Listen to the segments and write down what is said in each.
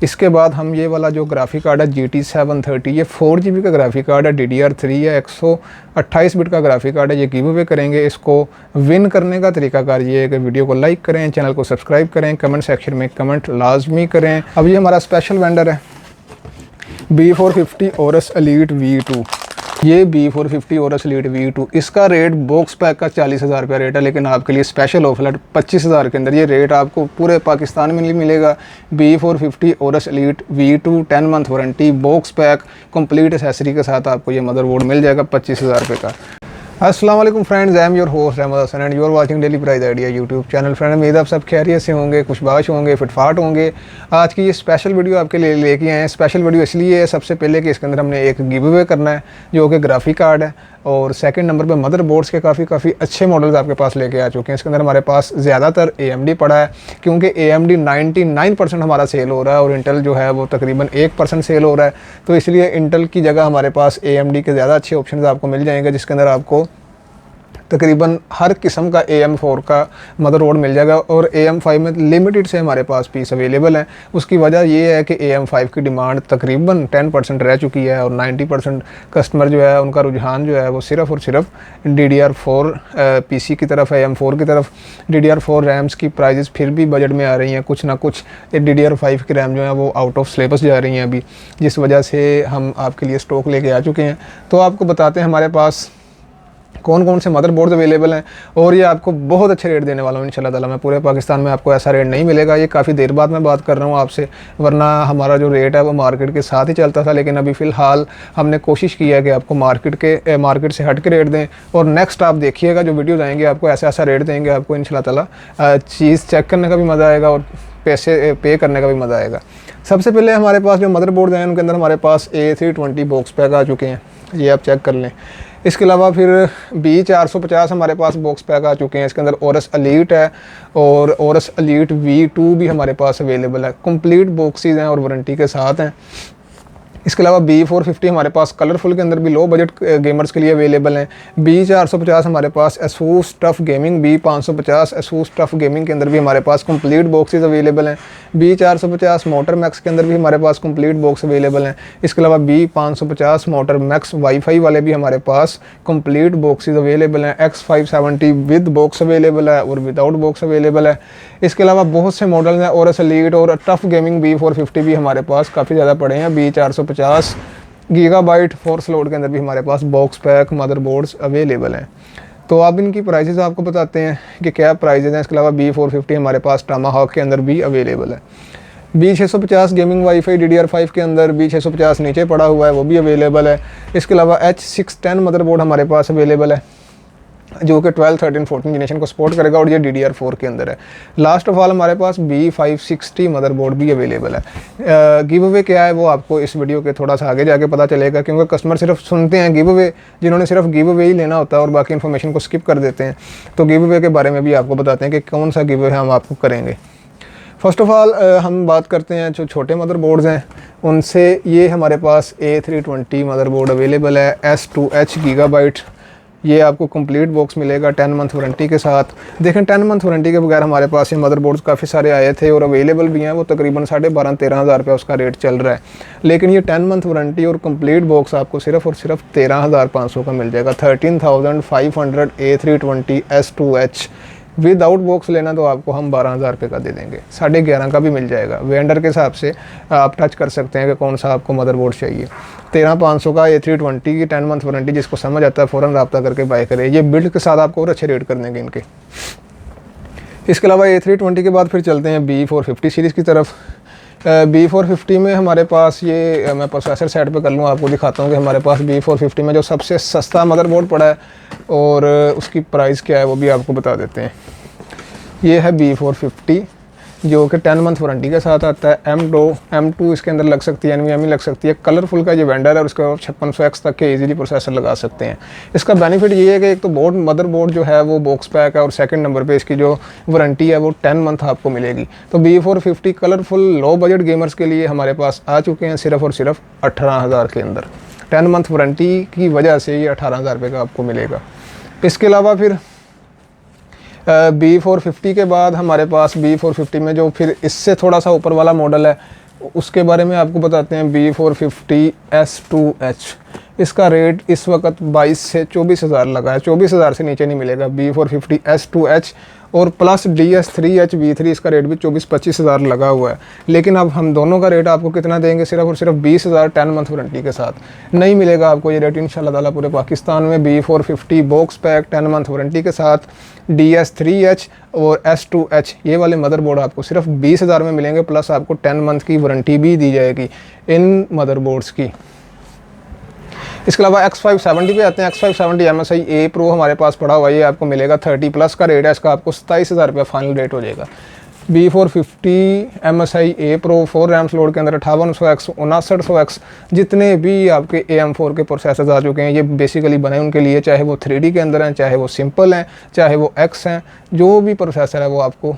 इसके बाद हम ये वाला जो ग्राफिक कार्ड है GT730, ये 4GB का ग्राफिक कार्ड है, DDR3 है, 128 बिट का ग्राफिक कार्ड है, ये गिव अवे करेंगे। इसको विन करने का तरीकाकार ये है कि वीडियो को लाइक करें, चैनल को सब्सक्राइब करें, कमेंट सेक्शन में कमेंट लाजमी करें। अब ये हमारा स्पेशल वेंडर है B450 Aorus Elite V2। ये B450 Aorus Elite V2, इसका रेट बॉक्स पैक का 40,000 रुपया रेट है, लेकिन आपके लिए स्पेशल ऑफर है 25,000 के अंदर ये रेट आपको पूरे पाकिस्तान में मिलेगा। B450 Aorus Elite V2 10 month warranty, box pack, complete accessory के साथ आपको ये मदरबोर्ड मिल जाएगा 25,000 रुपये का। अस्सलाम वालेकुम friends, I am your host Ahmad Hasan and you are watching daily price idea YouTube channel. Friend, उम्मीद आप सब खैरियत से होंगे, खुशबाश होंगे, फिटफाट होंगे। आज की ये स्पेशल वीडियो आपके लिए लेके आए हैं। स्पेशल वीडियो इसलिए है सबसे पहले कि इसके अंदर हमने एक गिव अवे करना है जो कि ग्राफिक कार्ड है, और सेकंड नंबर पे मदरबोर्ड्स के काफ़ी अच्छे मॉडल्स आपके पास लेके आ चुके हैं। इसके अंदर हमारे पास ज़्यादातर AMD पड़ा है, क्योंकि AMD 99% हमारा सेल हो रहा है और इंटेल जो है वो तकरीबन 1% सेल हो रहा है। तो इसलिए इंटेल की जगह हमारे पास AMD के ज़्यादा अच्छे ऑप्शन आपको मिल जाएंगे, जिसके अंदर आपको तकरीबन हर किस्म का AM4 का मदरबोर्ड मिल जाएगा। और AM5 में लिमिटेड से हमारे पास पीस अवेलेबल हैं। उसकी वजह ये है कि AM5 की डिमांड तकरीबन 10% रह चुकी है और 90% कस्टमर जो है उनका रुझान जो है वो सिर्फ़ और सिर्फ DDR4 PC की तरफ है, AM4 की तरफ। DDR4 रैम्स की प्राइजेस फिर भी बजट में आ रही हैं, कुछ ना कुछ DDR5 की रैम जो है वो आउट ऑफ सिलेबस जा रही हैं अभी, जिस वजह से हम आपके लिए स्टॉक लेके आ चुके हैं। तो आपको बताते हैं हमारे पास कौन कौन से मदरबोर्ड अवेलेबल हैं, और ये आपको बहुत अच्छे रेट देने वाला हूँ इंशाल्लाह ताला। मैं पूरे पाकिस्तान में आपको ऐसा रेट नहीं मिलेगा। ये काफ़ी देर बाद मैं बात कर रहा हूँ आपसे, वरना हमारा जो रेट है वो मार्केट के साथ ही चलता था, लेकिन अभी फ़िलहाल हमने कोशिश की है कि आपको मार्केट से हट के रेट दें। और नेक्स्ट आप देखिएगा जो वीडियोज़ आएंगे आपको ऐसा रेट देंगे, आपको इंशाल्लाह ताला चीज़ चेक करने का भी मज़ा आएगा और पैसे पे करने का भी मज़ा आएगा। सबसे पहले हमारे पास जो मदरबोर्ड हैं उनके अंदर हमारे पास A320 बॉक्स पैक आ चुके हैं, ये आप चेक कर लें। इसके अलावा फिर B450 हमारे पास बॉक्स पैक आ चुके हैं। इसके अंदर Aorus Elite है और Aorus Elite V2 भी हमारे पास अवेलेबल है, कंप्लीट बॉक्सेस हैं और वारंटी के साथ हैं। इसके अलावा B450 हमारे पास कलरफुल के अंदर भी लो बजट गेमर्स के लिए अवेलेबल हैं। B450 हमारे पास ASUS TUF gaming, B550 ASUS TUF gaming के अंदर भी हमारे पास कंप्लीट बॉक्सेस अवेलेबल हैं। B450 मोटर मैक्स के अंदर भी हमारे पास कंप्लीट बॉक्स अवेलेबल हैं। इसके अलावा B550 मोटर मैक्स वाईफाई वाले भी हमारे पास कंप्लीट बॉक्सेस अवेलेबल हैं। X570 विद बॉक्स अवेलेबल है और विदाउट बॉक्स अवेलेबल है। इसके अलावा बहुत से मॉडल हैं Aorus Elite और टफ गेमिंग B450 भी हमारे पास काफ़ी ज़्यादा पड़े हैं। B450 गीगाबाइट फोर्स लोड के अंदर भी हमारे पास बॉक्स पैक मदरबोर्ड्स अवेलेबल हैं। तो अब इनकी प्राइसेस आपको बताते हैं कि क्या प्राइसेस हैं। इसके अलावा B450 हमारे पास टमाहॉक के अंदर भी अवेलेबल है। B650 गेमिंग वाईफाई DDR5 के अंदर B650 नीचे पड़ा हुआ है, वो भी अवेलेबल है। इसके अलावा H610 मदरबोर्ड हमारे पास अवेलेबल है जो कि 12, 13, 14 जनरेशन को सपोर्ट करेगा और ये DDR4 के अंदर है। लास्ट ऑफ ऑल हमारे पास B560 मदरबोर्ड भी अवेलेबल है। गिव अवे क्या है वो आपको इस वीडियो के थोड़ा सा आगे जाके पता चलेगा, क्योंकि कस्टमर सिर्फ सुनते हैं गिव अवे, जिन्होंने सिर्फ गिव अवे ही लेना होता है और बाकी इन्फॉर्मेशन को स्किप कर देते हैं। तो गिव अवे के बारे में भी आपको बताते हैं कि कौन सा गिव अवे हम आपको करेंगे। फ़र्स्ट ऑफ़ ऑल हम बात करते हैं जो छोटे मदरबोर्ड्स हैं उनसे। ये हमारे पास A320 मदरबोर्ड अवेलेबल है S2H गीगाबाइट। ये आपको कंप्लीट बॉक्स मिलेगा 10 मंथ वारंटी के साथ। देखें 10 मंथ वारंटी के बगैर हमारे पास ये मदरबोर्ड्स काफ़ी सारे आए थे और अवेलेबल भी हैं, वो तकरीबन 12,500-13,000 रुपये उसका रेट चल रहा है। लेकिन ये 10 मंथ वारंटी और कंप्लीट बॉक्स आपको सिर्फ और सिर्फ 13,500 का मिल जाएगा। 13,500 A320 S2H विदाउट बॉक्स लेना तो आपको हम 12,000 रुपये का दे देंगे, 11,500 का भी मिल जाएगा। वेंडर के हिसाब से आप टच कर सकते हैं कि कौन सा आपको मदरबोर्ड चाहिए। 13,500 का A320 की 10 मंथ वारंटी, जिसको समझ आता है फ़ौरन रब्ता करके बाय करें। ये बिल्ड के साथ आपको और अच्छे रेट कर देंगे इनके। इसके अलावा A320 के बाद फिर चलते हैं B450 सीरीज़ की तरफ। B450 में हमारे पास ये मैं प्रोसेसर साइड पे कर लूँ, आपको दिखाता हूँ कि हमारे पास B450 में जो सबसे सस्ता मदरबोर्ड पड़ा है और उसकी प्राइस क्या है वो भी आपको बता देते हैं। ये है B450 जो कि 10 मंथ वारंटी के साथ आता है। M2 इसके अंदर लग सकती है, NVMe लग सकती है। कलरफुल का ये वेंडर है और उसके बाद 5600X तक के इजीली प्रोसेसर लगा सकते हैं। इसका बेनिफिट ये है कि एक तो मदरबोर्ड जो है वो बॉक्स पैक है और सेकंड नंबर पे इसकी जो वारंटी है वो 10 मंथ आपको मिलेगी। तो B450 colourful low budget gamers के लिए हमारे पास आ चुके हैं सिर्फ और सिर्फ 18,000 के अंदर। 10 मंथ वारंटी की वजह से ये 18,000 रुपये का आपको मिलेगा। इसके अलावा फिर B450 के बाद हमारे पास B450 में जो फिर इससे थोड़ा सा ऊपर वाला मॉडल है उसके बारे में आपको बताते हैं। B450S2H, इसका रेट इस वक्त 22 से 24,000 लगा है, 24,000 से नीचे नहीं मिलेगा B450S2H। और प्लस DS3H V3 इसका रेट भी 24-25,000 लगा हुआ है। लेकिन अब हम दोनों का रेट आपको कितना देंगे, सिर्फ और सिर्फ 20,000 10 मंथ वारंटी के साथ। नहीं मिलेगा आपको ये रेट इंशाल्लाह ताला पूरे पाकिस्तान में। B450 box pack 10 month warranty के साथ DS3H और S2H ये वाले मदरबोर्ड आपको सिर्फ 20,000 में मिलेंगे, प्लस आपको 10 मंथ की वारंटी भी दी जाएगी इन मदरबोर्ड्स की। इसके अलावा X570 पे आते हैं। X570 MSI A Pro हमारे पास पड़ा हुआ है, ये आपको मिलेगा 30+ का रेट है इसका, आपको 27,000 रुपये फाइनल रेट हो जाएगा। B450 MSI A Pro 4 RAM slot के अंदर 5800X 5900X जितने भी आपके AM4 के प्रोसेसर्स आ चुके हैं, ये बेसिकली बने उनके लिए, चाहे वो 3D के अंदर हैं, चाहे वो सिंपल हैं, चाहे वो X हैं, जो भी प्रोसेसर है वो आपको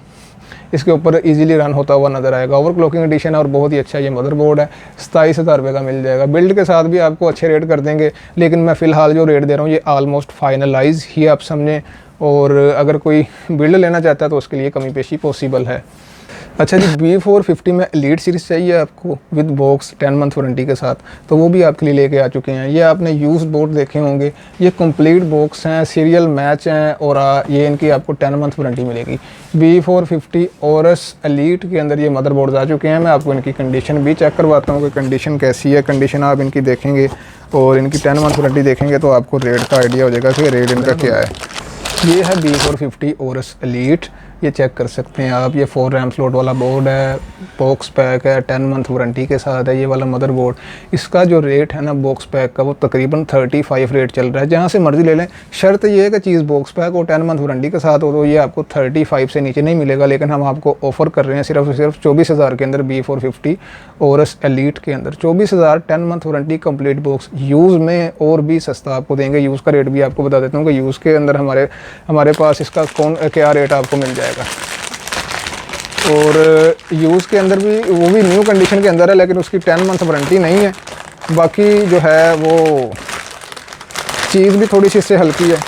इसके ऊपर इजीली रन होता हुआ नज़र आएगा। ओवरक्लॉकिंग एडिशन है और बहुत ही अच्छा ये मदरबोर्ड है, 27,000 रुपये का मिल जाएगा। बिल्ड के साथ भी आपको अच्छे रेट कर देंगे, लेकिन मैं फ़िलहाल जो रेट दे रहा हूँ ये ऑलमोस्ट फाइनलाइज ही आप समझें, और अगर कोई बिल्ड लेना चाहता है तो उसके लिए कमी पेशी पॉसिबल है। अच्छा जी, B450 में एलीट सीरीज़ चाहिए आपको विद बॉक्स 10 मंथ वारंटी के साथ, तो वो भी आपके लिए लेके आ चुके हैं। ये आपने यूज़ बोर्ड देखे होंगे, ये कंप्लीट बॉक्स हैं, सीरियल मैच हैं, और ये इनकी आपको 10 मंथ वारंटी मिलेगी। B450 औरस एलीट के अंदर ये मदरबोर्ड्स आ चुके हैं। मैं आपको इनकी कंडीशन भी चेक करवाता हूँ कि कंडीशन कैसी है। कंडीशन आप इनकी देखेंगे और इनकी 10 मंथ वारंटी देखेंगे तो आपको रेट का आइडिया हो जाएगा कि रेट इनका क्या है। ये है B450 औरस एलीट, ये चेक कर सकते हैं आप। ये 4 रैम स्लॉट वाला बोर्ड है, बॉक्स पैक है, 10 मंथ वारंटी के साथ है ये वाला मदरबोर्ड। इसका जो रेट है ना बॉक्स पैक का, वो तकरीबन 35 रेट चल रहा है। जहाँ से मर्ज़ी ले लें, शर्त ये है कि चीज़ बॉक्स पैक और 10 मंथ वारंटी के साथ हो, तो ये आपको 35 से नीचे नहीं मिलेगा। लेकिन हम आपको ऑफ़र कर रहे हैं सिर्फ 24,000 के अंदर B450 औरस एलीट के अंदर 24,000 10 month warranty complete box. Use में और भी सस्ता आपको देंगे। यूज़ का रेट भी आपको बता देता हूँ कि यूज़ के अंदर हमारे पास इसका क्या रेट आपको मिल जाएगा। और यूज़ के अंदर भी वो भी न्यू कंडीशन के अंदर है, लेकिन उसकी 10 मंथ वारंटी नहीं है। बाकी जो है वो चीज़ भी थोड़ी सी इससे हल्की है,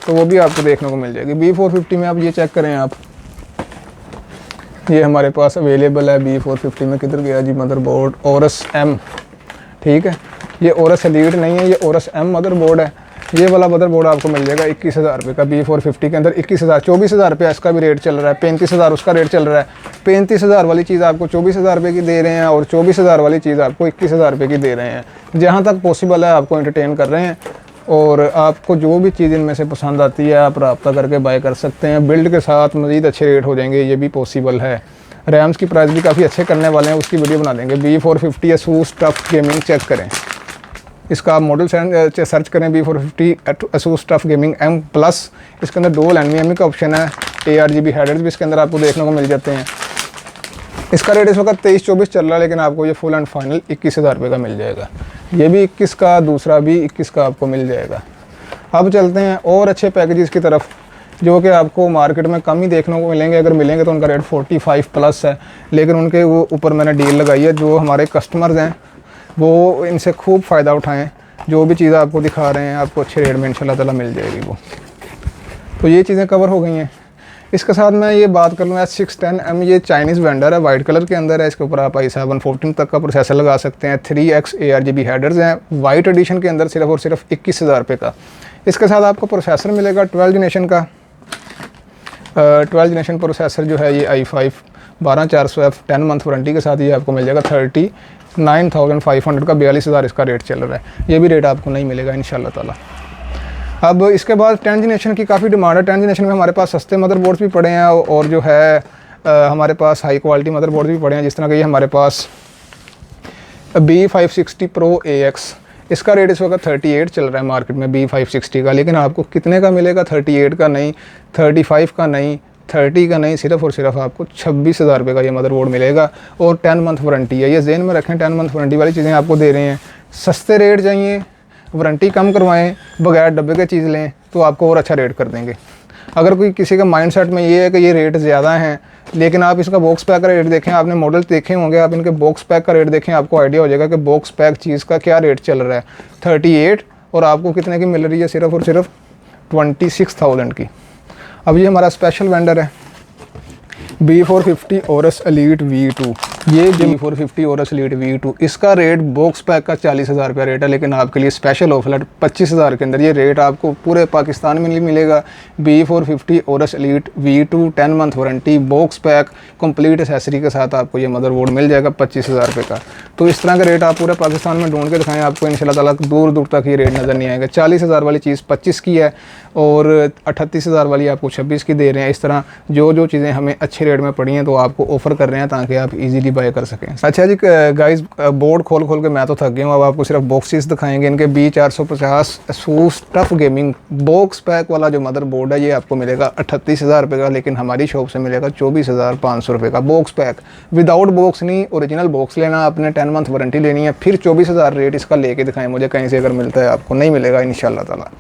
तो वो भी आपको देखने को मिल जाएगी। B450 में आप ये चेक करें आप, ये हमारे पास अवेलेबल है B450 में। किधर गया जी मदरबोर्ड, औरस M, ठीक है। ये औरस एलीट नहीं है, ये औरस M मदरबोर्ड है। ये वाला मदरबोर्ड आपको मिल जाएगा 21,000 रुपये का। B450 के अंदर 21,000, 24,000 रुपये इसका भी रेट चल रहा है, 35,000 उसका रेट चल रहा है। 35,000 वाली चीज़ आपको 24,000 रुपये की दे रहे हैं, और 24,000 वाली चीज़ आपको 21,000 रुपये की दे रहे हैं। जहाँ तक पॉसिबल है आपको एंटरटेन कर रहे हैं, और आपको जो भी चीज़ इनमें से पसंद आती है आप रब्ता करके बाय कर सकते हैं। बिल्ड के साथ मज़ीद अच्छे रेट हो जाएंगे, ये भी पॉसिबल है। रैम्स की प्राइस भी काफ़ी अच्छे करने वाले हैं, उसकी वीडियो बना देंगे। B450 ASUS TUF gaming check करें, इसका आप मॉडल सर्च करें B450 ASUS TUF gaming M+। इसके अंदर डुअल NVMe का ऑप्शन है, ARGB हेडर्स भी इसके अंदर आपको देखने को मिल जाते हैं। इसका रेट इस वक्त 23-24 चल रहा है, लेकिन आपको ये फुल एंड फाइनल 21,000 रुपये का मिल जाएगा। ये भी 21 का, दूसरा भी 21 का आपको मिल जाएगा। अब चलते हैं और अच्छे पैकेजेस की तरफ, जो कि आपको मार्केट में कम ही देखने को मिलेंगे। अगर मिलेंगे तो उनका रेट 45+ है, लेकिन उनके वो ऊपर मैंने डील लगाई है। जो हमारे कस्टमर्स हैं वो इनसे खूब फ़ायदा उठाएं। जो भी चीज़ आपको दिखा रहे हैं आपको अच्छे रेट में इंशाल्लाह ताला मिल जाएगी वो। तो ये चीज़ें कवर हो गई हैं। इसके साथ मैं ये बात कर लूँ S610M, ये चाइनीज़ वेंडर है, वाइट कलर के अंदर है। इसके ऊपर आप i7 14 तक का प्रोसेसर लगा सकते हैं। 3x ARGB हेडर्स हैं, वाइट एडिशन के अंदर सिर्फ और सिर्फ 21,000 रुपये का। इसके साथ आपको प्रोसेसर मिलेगा 12 जनरेशन का। 12 जनरेशन प्रोसेसर जो है ये i5 12400F 10 मंथ वारंटी के साथ ये आपको मिल जाएगा 39,500 का। 42,000 इसका रेट चल रहा है, ये भी रेट आपको नहीं मिलेगा इंशाल्लाह ताला। अब इसके बाद 10 जनरेशन की काफ़ी डिमांड है। 10 जनरेशन में हमारे पास सस्ते मदरबोर्ड्स भी पड़े हैं, और जो है हमारे पास हाई क्वालिटी मदरबोर्ड भी पड़े हैं, जिस तरह के ये हमारे पास B560 Pro AX। इसका रेट इस वक्त 38 चल रहा है मार्केट में B560 का, लेकिन आपको कितने का मिलेगा? 38 का नहीं, 35 का नहीं, 30 का नहीं, सिर्फ और सिर्फ आपको 26,000 रुपये का ये मदरबोर्ड मिलेगा, और 10 मंथ वारंटी है। ये जेन में रखें, 10 मंथ वारंटी वाली चीज़ें आपको दे रहे हैं। सस्ते रेट चाहिए, वारंटी कम करवाएं, बगैर डब्बे के चीज़ लें, तो आपको और अच्छा रेट कर देंगे। अगर कोई किसी का माइंडसेट में ये है कि ये रेट ज़्यादा हैं, लेकिन आप इसका बॉक्स पैक का रेट देखें, आपने मॉडल देखे होंगे, आप इनके बॉक्स पैक का रेट देखें, आपको आइडिया हो जाएगा कि बॉक्स पैक चीज़ का क्या रेट चल रहा है। 38 और आपको कितने की मिल रही है? सिर्फ और सिर्फ 26,000 की। अब ये हमारा स्पेशल वेंडर है B450 औरस एलीट V2। ये G450 और एलीट V2 इसका रेट बॉक्स पैक का 40,000 रुपया रेट है, लेकिन आपके लिए स्पेशल ऑफर है 25,000 के अंदर ये रेट आपको पूरे पाकिस्तान में नहीं मिलेगा। B450 और elite V2 10 month warranty box pack complete accessory के साथ आपको ये मदरबोर्ड मिल जाएगा 25,000 रुपये का। तो इस तरह का रेट आप पूरे पाकिस्तान में ढूंढ के दिखाएं, आपको इंशाल्लाह ताला दूर दूर तक ये रेट नज़र नहीं आएगा। 40,000 वाली चीज़ 25 की है और 38,000 वाली आपको 26 की दे रहे हैं। इस तरह जो चीज़ें हमें अच्छे रेट में पड़ी हैं तो आपको ऑफ़र कर रहे हैं ताकि आप इजीली बाय कर सकें। अच्छा जी गाइस, बोर्ड खोल के मैं तो थक गया हूँ, अब आपको सिर्फ बॉक्सेस दिखाएंगे। इनके B450 ASUS TUF gaming box pack वाला जो मदरबोर्ड है ये आपको मिलेगा 38,000 रुपये का, लेकिन हमारी शॉप से मिलेगा 24,500 रुपये का बॉक्स पैक। विदाउट बॉक्स नहीं, ओरिजिनल बॉक्स लेना आपने, 10 मंथ वारंटी लेनी है, फिर 24,000 रेट इसका लेके दिखाएं मुझे कहीं से, अगर मिलता है आपको नहीं मिलेगा इंशाल्लाह ताला।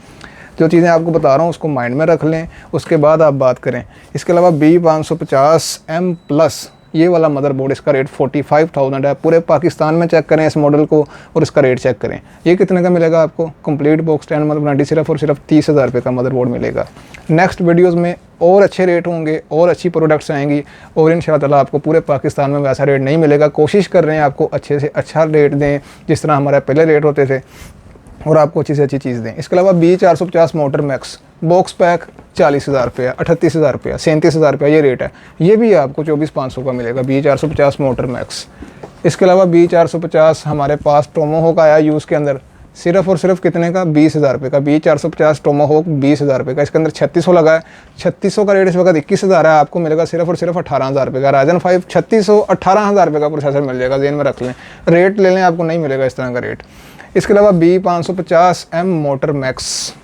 जो चीज़ें आपको बता रहा हूँ उसको माइंड में रख लें, उसके बाद आप बात करें। इसके अलावा B550M+ ये वाला मदरबोर्ड, इसका रेट 45,000 है। पूरे पाकिस्तान में चेक करें इस मॉडल को और इसका रेट चेक करें। ये कितने का मिलेगा आपको? कंप्लीट बॉक्स 10 मंथ वारंटी सिर्फ और सिर्फ 30,000 रुपये का मदरबोर्ड मिलेगा। नेक्स्ट वीडियोस में और अच्छे रेट होंगे और अच्छी प्रोडक्ट्स आएंगी और इंशाल्लाह ताला आपको पूरे पाकिस्तान में वैसा रेट नहीं मिलेगा। कोशिश कर रहे हैं आपको अच्छे से अच्छा रेट दें जिस तरह हमारे पहले रेट होते थे, और आपको अच्छी से अच्छी चीज़ दें। इसके अलावा B450 motor max box pack 40,000 रुपया, 38,000 रुपया, 37,000 रुपया ये रेट है। ये भी आपको 24,500 का मिलेगा B450 मोटर मैक्स। इसके अलावा B450 हमारे पास टोमोहॉक आया यूज़ के अंदर, सिर्फ और सिर्फ कितने का? 20,000 रुपये का। B450 टोमोहॉक 20,000 रुपये का। इसके अंदर 3600 लगा है, 3600 का रेट इस वक्त 21,000 है, आपको मिलेगा सिर्फ और सिर्फ 18,000 रुपये का। Ryzen 5 3600 18,000 रुपये का प्रोसेसर मिल जाएगा, जेन में रख लें। रेट ले लें, आपको नहीं मिलेगा इस तरह का रेट। इसके अलावा B550M मोटर मैक्स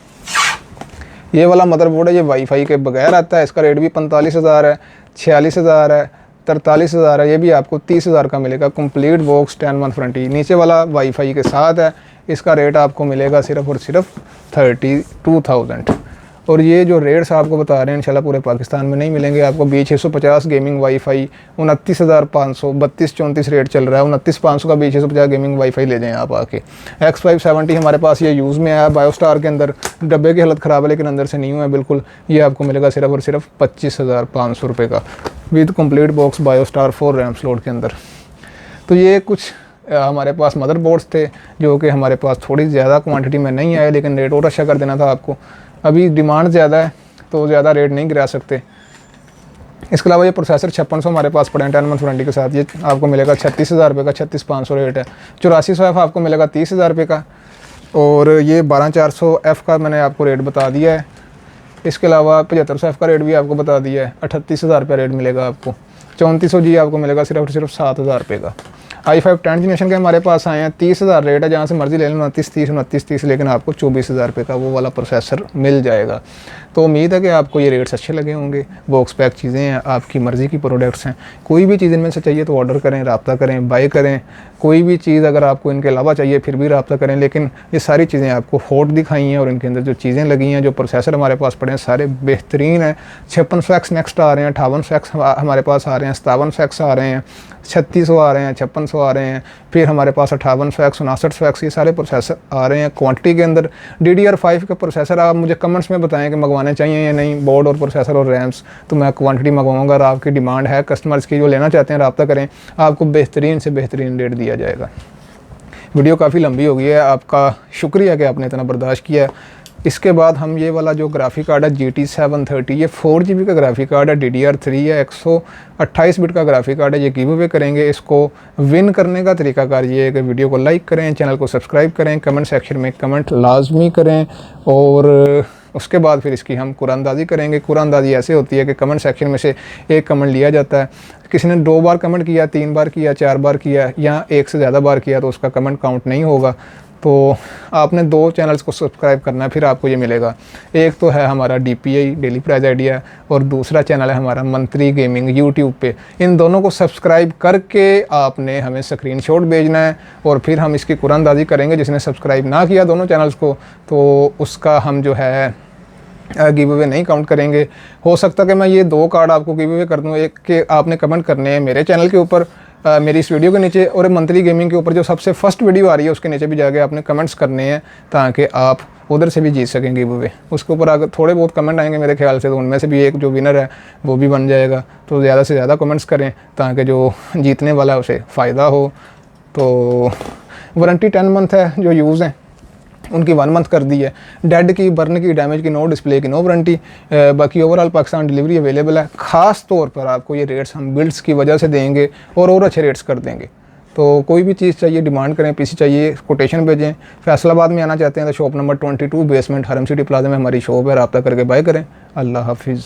ये वाला मदरबोर्ड है, ये वाईफाई के बगैर आता है। इसका रेट भी 45,000 है, 46,000 है, 43,000 है। ये भी आपको 30,000 का मिलेगा। कंप्लीट बॉक्स 10 मंथ वारंटी, नीचे वाला वाईफाई के साथ है। इसका रेट आपको मिलेगा सिर्फ और सिर्फ 32,000। और ये जो रेट्स आपको बता रहे हैं इंशाल्लाह पूरे पाकिस्तान में नहीं मिलेंगे आपको। B650 गेमिंग वाईफाई 29,500, 32-34 रेट चल रहा है। 29,500 का B650 गेमिंग वाईफाई ले जाएं आप आके। X570 हमारे पास ये यूज़ में आया बायोस्टार के अंदर, डब्बे की हालत ख़राब है लेकिन अंदर से नहीं हुआ है बिल्कुल। ये आपको मिलेगा सिर्फ और सिर्फ 25,500 रुपये का with complete box Biostar 4 RAM slot के अंदर। तो ये कुछ हमारे पास मदरबोर्ड्स थे जो कि हमारे पास थोड़ी ज़्यादा क्वांटिटी में नहीं आए, लेकिन रेट और अच्छा कर देना था आपको। अभी डिमांड ज़्यादा है तो ज़्यादा रेट नहीं गिरा सकते। इसके अलावा ये प्रोसेसर 5600 हमारे पास पड़े हैं 10 मंथ वारंटी के साथ। ये आपको मिलेगा 36,000 रुपये का, 36,500 रेट है। 8400F आपको मिलेगा 30,000 रुपये का, और ये 12400F का मैंने आपको रेट बता दिया है। इसके अलावा 7500F का रेट भी आपको बता दिया है, 38,000 रुपये रेट मिलेगा आपको। 3400G आपको मिलेगा सिर्फ और सिर्फ 7,000 रुपये का। i5 10th जनरेशन के हमारे पास आए हैं, 30,000 रेट है, जहाँ से मर्जी ले लें 29-30, लेकिन आपको 24,000 रुपये का वो वाला प्रोसेसर मिल जाएगा। तो उम्मीद है कि आपको ये रेट्स अच्छे लगे होंगे। बॉक्स पैक चीज़ें हैं, आपकी मर्ज़ी की प्रोडक्ट्स हैं। कोई भी चीज़ इनमें से चाहिए तो ऑर्डर करें, रब्ता करें, बाय करें। कोई भी चीज़ अगर आपको इनके अलावा चाहिए फिर भी रब्ता करें, लेकिन ये सारी चीज़ें आपको हॉट दिखाई हैं और इनके अंदर जो चीज़ें लगी हैं, जो प्रोसेसर हमारे पास पड़े हैं सारे बेहतरीन हैं। 5600X नेक्स्ट आ रहे हैं, 5800X हमारे पास आ रहे हैं, 5700X आ रहे हैं, 3600 आ रहे हैं, 5600 आ रहे हैं, फिर हमारे पास 5800X 5900X ये सारे प्रोसेसर आ रहे हैं क्वांटिटी के अंदर। DDR5 के प्रोसेसर आप मुझे कमेंट्स में बताएं कि मंगवाने चाहिए या नहीं, बोर्ड और प्रोसेसर और रैम्स, तो मैं क्वांटिटी मंगवाऊंगा। और आपकी डिमांड है कस्टमर्स की, जो लेना चाहते हैं रब्ता करें, आपको बेहतरीन से बेहतरीन रेट दिया जाएगा। वीडियो काफ़ी लंबी हो गई है, आपका शुक्रिया कि आपने इतना बर्दाश्त किया है। इसके बाद हम ये वाला जो ग्राफिक कार्ड है GT 730, ये 4GB का ग्राफिक कार्ड है, DDR3 है, 128 बिट का ग्राफिक कार्ड है, ये गिव अवे करेंगे। इसको विन करने का तरीकाकार ये है कि वीडियो को लाइक करें, चैनल को सब्सक्राइब करें, कमेंट सेक्शन में कमेंट लाजमी करें, और उसके बाद फिर इसकी हम कुरानंदाज़ी करेंगे। कुरानंदाज़ी ऐसे होती है कि कमेंट सेक्शन में से एक कमेंट लिया जाता है। किसी ने 2 बार कमेंट किया, 3 बार किया, 4 बार किया, या 1 से ज़्यादा बार किया तो उसका कमेंट काउंट नहीं होगा। तो आपने 2 चैनल्स को सब्सक्राइब करना है, फिर आपको ये मिलेगा। एक तो है हमारा DPI डेली प्राइज आइडिया, और दूसरा चैनल है हमारा मंत्री गेमिंग यूट्यूब पे। इन दोनों को सब्सक्राइब करके आपने हमें स्क्रीनशॉट भेजना है, और फिर हम इसकी कुरानंदाज़ी करेंगे। जिसने सब्सक्राइब ना किया दोनों चैनल्स को, तो उसका हम जो है गिव अवे नहीं काउंट करेंगे। हो सकता है कि मैं ये 2 कार्ड आपको गिव अवे कर दूँ। एक के आपने कमेंट करने हैं मेरे चैनल के ऊपर, मेरी इस वीडियो के नीचे, और मंथली गेमिंग के ऊपर जो सबसे फर्स्ट वीडियो आ रही है उसके नीचे भी जाके आपने कमेंट्स करने हैं, ताकि आप उधर से भी जीत सकें गिव अवे। उसके ऊपर अगर थोड़े बहुत कमेंट आएंगे मेरे ख्याल से, तो उनमें से भी एक जो विनर है वो भी बन जाएगा। तो ज़्यादा से ज़्यादा कमेंट्स करें ताकि जो जीतने वाला है उसे फ़ायदा हो। तो वारंटी 10 मंथ है, जो यूज़ हैं उनकी 1 मंथ कर दी है। डेड की, बर्न की, डैमेज की, नो डिस्प्ले की नो वारंटी। बाकी ओवरऑल पाकिस्तान डिलीवरी अवेलेबल है। ख़ास तौर पर आपको ये रेट्स हम बिल्ड्स की वजह से देंगे और अच्छे रेट्स कर देंगे। तो कोई भी चीज़ चाहिए डिमांड करें, पीसी चाहिए कोटेशन भेजें। फैसलाबाद में आना चाहते हैं तो शॉप नंबर 22 बेसमेंट हरम सिटी प्लाजा में हमारी शॉप है, रब्ता करके बाय करें। अल्लाह हाफिज़।